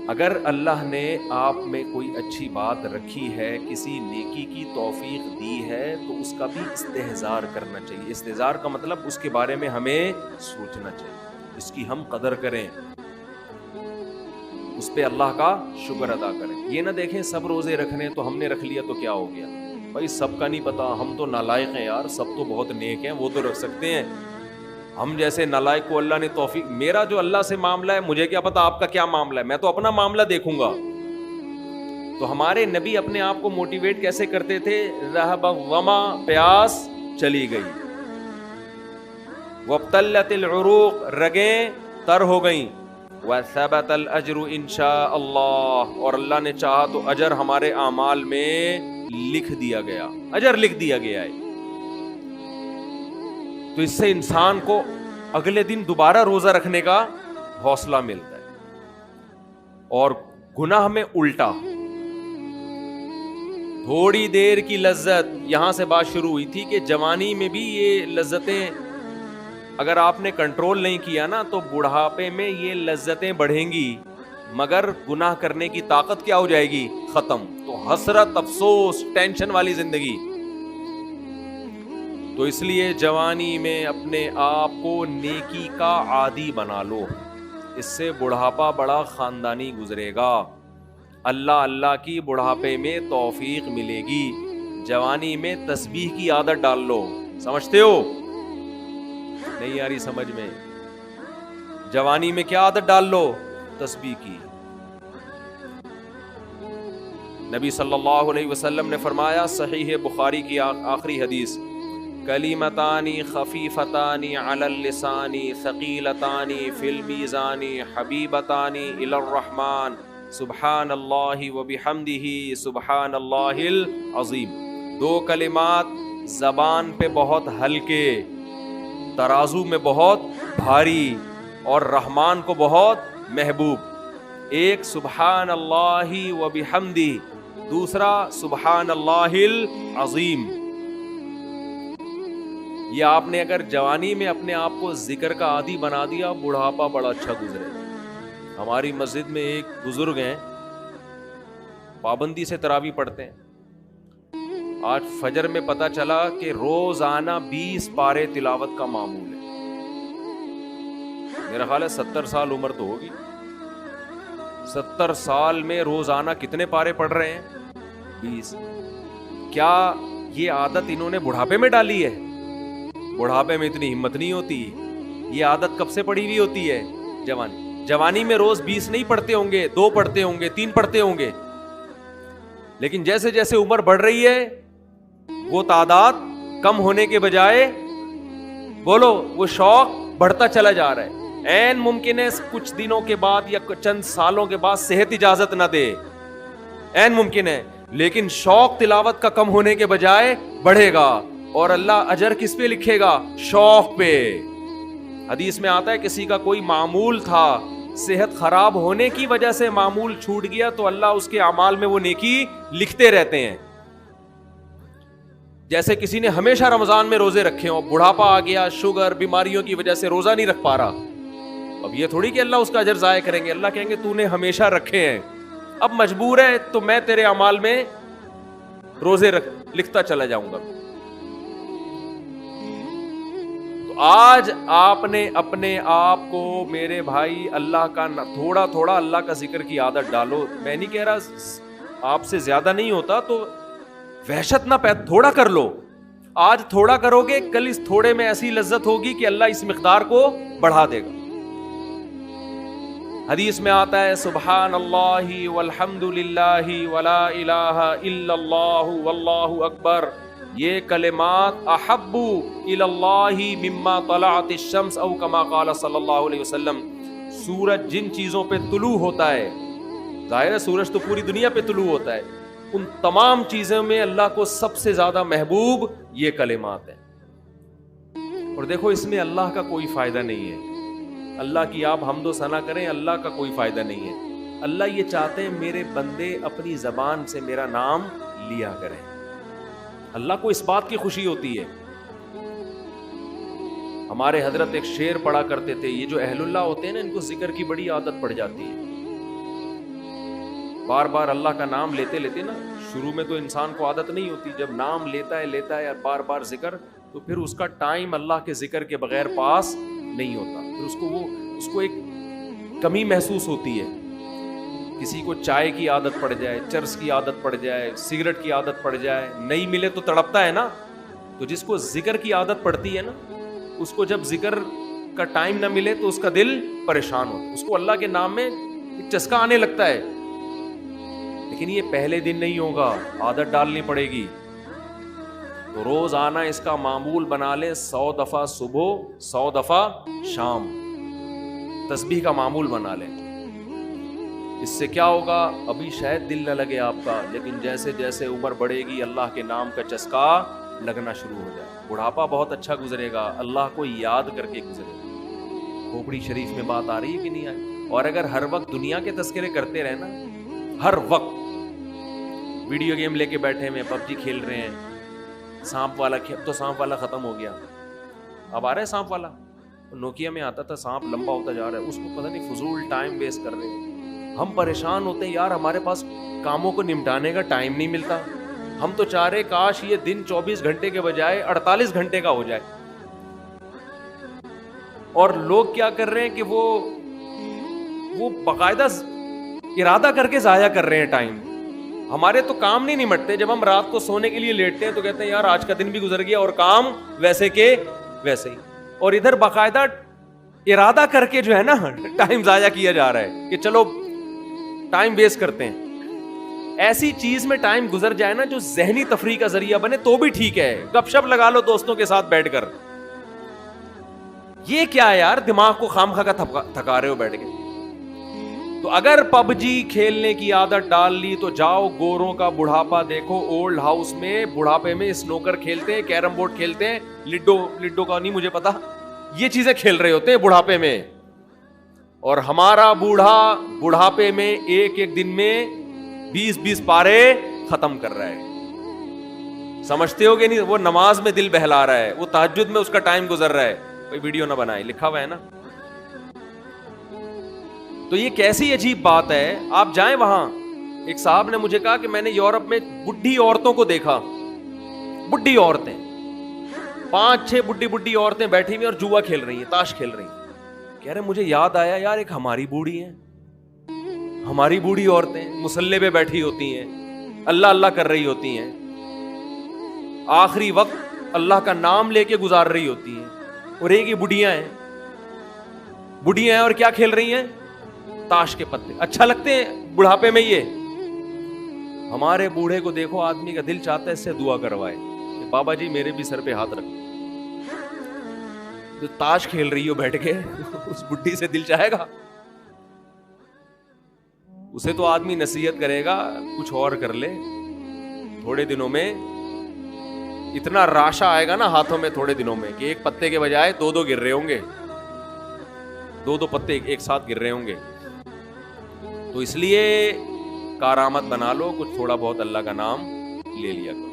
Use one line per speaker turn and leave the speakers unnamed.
اگر اللہ نے آپ میں کوئی اچھی بات رکھی ہے، کسی نیکی کی توفیق دی ہے، تو اس کا بھی استحضار کرنا چاہیے۔ استحضار کا مطلب اس کے بارے میں ہمیں سوچنا چاہیے، اس کی ہم قدر کریں، اس پہ اللہ کا شکر ادا کریں۔ یہ نہ دیکھیں سب روزے رکھنے تو ہم نے رکھ لیا تو کیا ہو گیا، بھائی سب کا نہیں پتا، ہم تو نالائق ہیں یار، سب تو بہت نیک ہیں، وہ تو رکھ سکتے ہیں، ہم جیسے نالائق کو اللہ نے توفیق۔ میرا جو اللہ سے معاملہ ہے، مجھے کیا پتا آپ کا کیا معاملہ ہے، میں تو اپنا معاملہ دیکھوں گا۔ تو ہمارے نبی اپنے آپ کو موٹیویٹ کیسے کرتے تھے؟ رہب الظما، پیاس چلی گئی، وابتلت العروق، رگیں تر ہو گئیں، وثبت الاجر انشاء اللہ، اور اللہ نے چاہا تو اجر ہمارے اعمال میں لکھ دیا گیا، اجر لکھ دیا گیا ہے۔ تو اس سے انسان کو اگلے دن دوبارہ روزہ رکھنے کا حوصلہ ملتا ہے۔ اور گناہ میں الٹا، تھوڑی دیر کی لذت، یہاں سے بات شروع ہوئی تھی کہ جوانی میں بھی یہ لذتیں اگر آپ نے کنٹرول نہیں کیا نا تو بڑھاپے میں یہ لذتیں بڑھیں گی، مگر گناہ کرنے کی طاقت کیا ہو جائے گی؟ ختم۔ تو حسرت، افسوس، ٹینشن والی زندگی۔ تو اس لیے جوانی میں اپنے آپ کو نیکی کا عادی بنا لو، اس سے بڑھاپا بڑا خاندانی گزرے گا، اللہ اللہ کی بڑھاپے میں توفیق ملے گی۔ جوانی میں تسبیح کی عادت ڈال لو، سمجھتے ہو؟ نہیں آ رہی سمجھ میں؟ جوانی میں کیا عادت ڈال لو؟ تسبیح کی۔ نبی صلی اللہ علیہ وسلم نے فرمایا، صحیح بخاری کی آخری حدیث، کلیمتانی خفیفتانی علی اللسانی ثقیلتانی فی المیزان حبیبتانی الی الرحمن سبحان اللہ وبحمدہ سبحان اللہ العظیم۔ دو کلمات زبان پہ بہت ہلکے، ترازو میں بہت بھاری، اور رحمان کو بہت محبوب۔ ایک سبحان اللہ وبحمدہ، دوسرا سبحان اللہ العظیم۔ یہ آپ نے اگر جوانی میں اپنے آپ کو ذکر کا عادی بنا دیا، بڑھاپا بڑا اچھا گزرے۔ ہماری مسجد میں ایک بزرگ ہیں، پابندی سے تراویح پڑھتے ہیں۔ آج فجر میں پتا چلا کہ روزانہ 20 پارے تلاوت کا معمول ہے۔ میرا خیال ہے 70 سال عمر تو ہوگی، 70 سال میں روزانہ کتنے پارے پڑھ رہے ہیں؟ 20۔ کیا یہ عادت انہوں نے بڑھاپے میں ڈالی ہے؟ بڑھاپے میں اتنی ہمت نہیں ہوتی، یہ عادت کب سے پڑی ہوئی ہوتی ہے؟ جوانی میں روز 20 نہیں پڑھتے ہوں گے، 2 پڑھتے ہوں گے، 3 پڑھتے ہوں گے، لیکن جیسے جیسے عمر بڑھ رہی ہے وہ تعداد کم ہونے کے بجائے، بولو، وہ شوق بڑھتا چلا جا رہا ہے۔ عین ممکن ہے کچھ دنوں کے بعد یا چند سالوں کے بعد صحت اجازت نہ دے، عین ممکن ہے، لیکن شوق تلاوت کا کم ہونے کے بجائے بڑھے گا، اور اللہ اجر کس پہ لکھے گا؟ شوق پہ۔ حدیث میں آتا ہے کسی کا کوئی معمول تھا، صحت خراب ہونے کی وجہ سے معمول چھوٹ گیا تو اللہ اس کے اعمال میں وہ نیکی لکھتے رہتے ہیں۔ جیسے کسی نے ہمیشہ رمضان میں روزے رکھے ہوں، بڑھاپا آ گیا، شوگر، بیماریوں کی وجہ سے روزہ نہیں رکھ پا رہا، اب یہ تھوڑی کہ اللہ اس کا اجر ضائع کریں گے، اللہ کہیں گے تو نے ہمیشہ رکھے ہیں، اب مجبور ہے تو میں تیرے اعمال میں روزے لکھتا چلا جاؤں گا۔ تو آج آپ نے اپنے آپ کو، میرے بھائی، اللہ کا تھوڑا تھوڑا اللہ کا ذکر کی عادت ڈالو۔ میں نہیں کہہ رہا آپ سے زیادہ نہیں ہوتا تو وحشت نہ تھوڑا کر لو، آج تھوڑا کرو گے، کل اس تھوڑے میں ایسی لذت ہوگی کہ اللہ اس مقدار کو بڑھا دے گا۔ حدیث میں آتا ہے سبحان اللہ والحمد للہ ولا الہ الا اللہ واللہ اکبر، یہ کلمات احب الی اللہ مما طلعت الشمس، او کما قال صلی اللہ علیہ وسلم۔ سورج جن چیزوں پہ طلوع ہوتا ہے، ظاہر ہے سورج تو پوری دنیا پہ طلوع ہوتا ہے، ان تمام چیزوں میں اللہ کو سب سے زیادہ محبوب یہ کلمات ہیں۔ اور دیکھو اس میں اللہ کا کوئی فائدہ نہیں ہے، اللہ کی آپ حمد و ثنا کریں، اللہ کا کوئی فائدہ نہیں ہے۔ اللہ یہ چاہتے ہیں میرے بندے اپنی زبان سے میرا نام لیا کریں، اللہ کو اس بات کی خوشی ہوتی ہے۔ ہمارے حضرت ایک شعر پڑھا کرتے تھے، یہ جو اہل اللہ ہوتے ہیں نا، ان کو ذکر کی بڑی عادت پڑ جاتی ہے، بار بار اللہ کا نام لیتے لیتے نا، شروع میں تو انسان کو عادت نہیں ہوتی، جب نام لیتا ہے اور بار بار ذکر، تو پھر اس کا ٹائم اللہ کے ذکر کے بغیر پاس نہیں ہوتا، پھر اس کو ایک کمی محسوس ہوتی ہے. کسی کو چائے کی عادت پڑ جائے، چرس کی عادت پڑ جائے، سگریٹ کی عادت پڑ جائے، نہیں ملے تو تڑپتا ہے نا. تو جس کو ذکر کی عادت پڑتی ہے نا، اس کو جب ذکر کا ٹائم نہ ملے تو اس کا دل پریشان ہوتا ہے، اس کو اللہ کے نام میں ایک چسکا آنے لگتا ہے. لیکن یہ پہلے دن نہیں ہوگا، عادت ڈالنی پڑے گی. تو روز آنا اس کا معمول بنا لیں، 100 دفعہ صبح 100 دفعہ شام تسبیح کا معمول بنا لیں. اس سے کیا ہوگا؟ ابھی شاید دل نہ لگے آپ کا، لیکن جیسے جیسے عمر بڑھے گی اللہ کے نام کا چسکا لگنا شروع ہو جائے. بڑھاپا بہت اچھا گزرے گا، اللہ کو یاد کر کے گزرے گا. کھوپڑی شریف میں بات آ رہی ہے کہ نہیں آئی؟ اور اگر ہر وقت دنیا کے تذکرے کرتے رہنا، ہر وقت ویڈیو گیم لے کے بیٹھے ہوئے، پب جی کھیل رہے ہیں، سانپ والا تو سانپ والا ختم ہو گیا، اب آ رہا ہے سانپ والا. نوکیا میں آتا تھا، سانپ لمبا ہوتا جا رہا ہے، اس کو پتہ نہیں فضول ٹائم ویسٹ کر رہے ہیں. ہم پریشان ہوتے ہیں یار، ہمارے پاس کاموں کو نمٹانے کا ٹائم نہیں ملتا. ہم تو چاہ رہے کاش یہ دن 24 گھنٹے کے بجائے 48 گھنٹے کا ہو جائے. اور لوگ کیا کر رہے ہیں کہ وہ باقاعدہ ارادہ کر کے ضائع کر رہے ہیں ٹائم. ہمارے تو کام نہیں نمٹتے. جب ہم رات کو سونے کے لیے لیٹتے ہیں تو کہتے ہیں یار آج کا دن بھی گزر گیا اور کام ویسے کے ویسے ہی. اور ادھر باقاعدہ ارادہ کر کے جو ہے نا ٹائم ضائع کیا جا رہا ہے کہ چلو ٹائم ویسٹ کرتے ہیں. ایسی چیز میں ٹائم گزر جائے نا جو ذہنی تفریح کا ذریعہ بنے تو بھی ٹھیک ہے. گپ شپ لگا لو دوستوں کے ساتھ بیٹھ کر. یہ کیا ہے یار، دماغ کو خامخواہ کا تھکا رہے ہو بیٹھ کے. تو اگر پب جی کھیلنے کی عادت ڈال لی تو جاؤ گوروں کا بڑھاپا دیکھو. اولڈ ہاؤس میں بڑھاپے میں سنوکر کھیلتے ہیں، کیرم بورڈ کھیلتے ہیں، لڈو کا نہیں مجھے پتا، یہ چیزیں کھیل رہے ہوتے ہیں بڑھاپے میں. اور ہمارا بوڑھا بڑھاپے میں ایک دن میں 20 پارے ختم کر رہا ہے. سمجھتے ہو کہ نہیں؟ وہ نماز میں دل بہلا رہا ہے، وہ تہجد میں اس کا ٹائم گزر رہا ہے. کوئی ویڈیو نہ بنائے، لکھا ہوا ہے نا. تو یہ کیسی عجیب بات ہے. آپ جائیں وہاں. ایک صاحب نے مجھے کہا کہ میں نے یورپ میں بڈھی عورتوں کو دیکھا، بڈھی عورتیں 5-6 بڈھی عورتیں بیٹھی ہوئی اور جوا کھیل رہی ہیں، تاش کھیل رہی ہیں. کہہ رہے مجھے یاد آیا یار ایک ہماری بوڑھی ہیں، ہماری بوڑھی عورتیں مصلے پہ بیٹھی ہوتی ہیں، اللہ اللہ کر رہی ہوتی ہیں، آخری وقت اللہ کا نام لے کے گزار رہی ہوتی ہیں. اور ایک ہی بڑھیاں ہیں اور کیا کھیل رہی ہیں؟ تاش کے پتے. اچھا لگتے ہیں بڑھاپے میں یہ؟ ہمارے بوڑھے کو دیکھو، آدمی کا دل چاہتا ہے اس سے دعا کروائے کہ بابا جی میرے بھی سر پہ ہاتھ رکھو. جو تاش کھیل رہی ہو بیٹھ کے اس بڈھی سے دل چاہے گا؟ اسے تو آدمی نصیحت کرے گا کچھ اور کر لے. تھوڑے دنوں میں اتنا راشا آئے گا نا ہاتھوں میں، تھوڑے دنوں میں، کہ ایک پتے کے بجائے 2 گر رہے ہوں گے، 2 پتے ایک ساتھ گر رہے ہوں گے. تو اس لیے کارآمد بنا لو، کچھ تھوڑا بہت اللہ کا نام لے لیا کرو.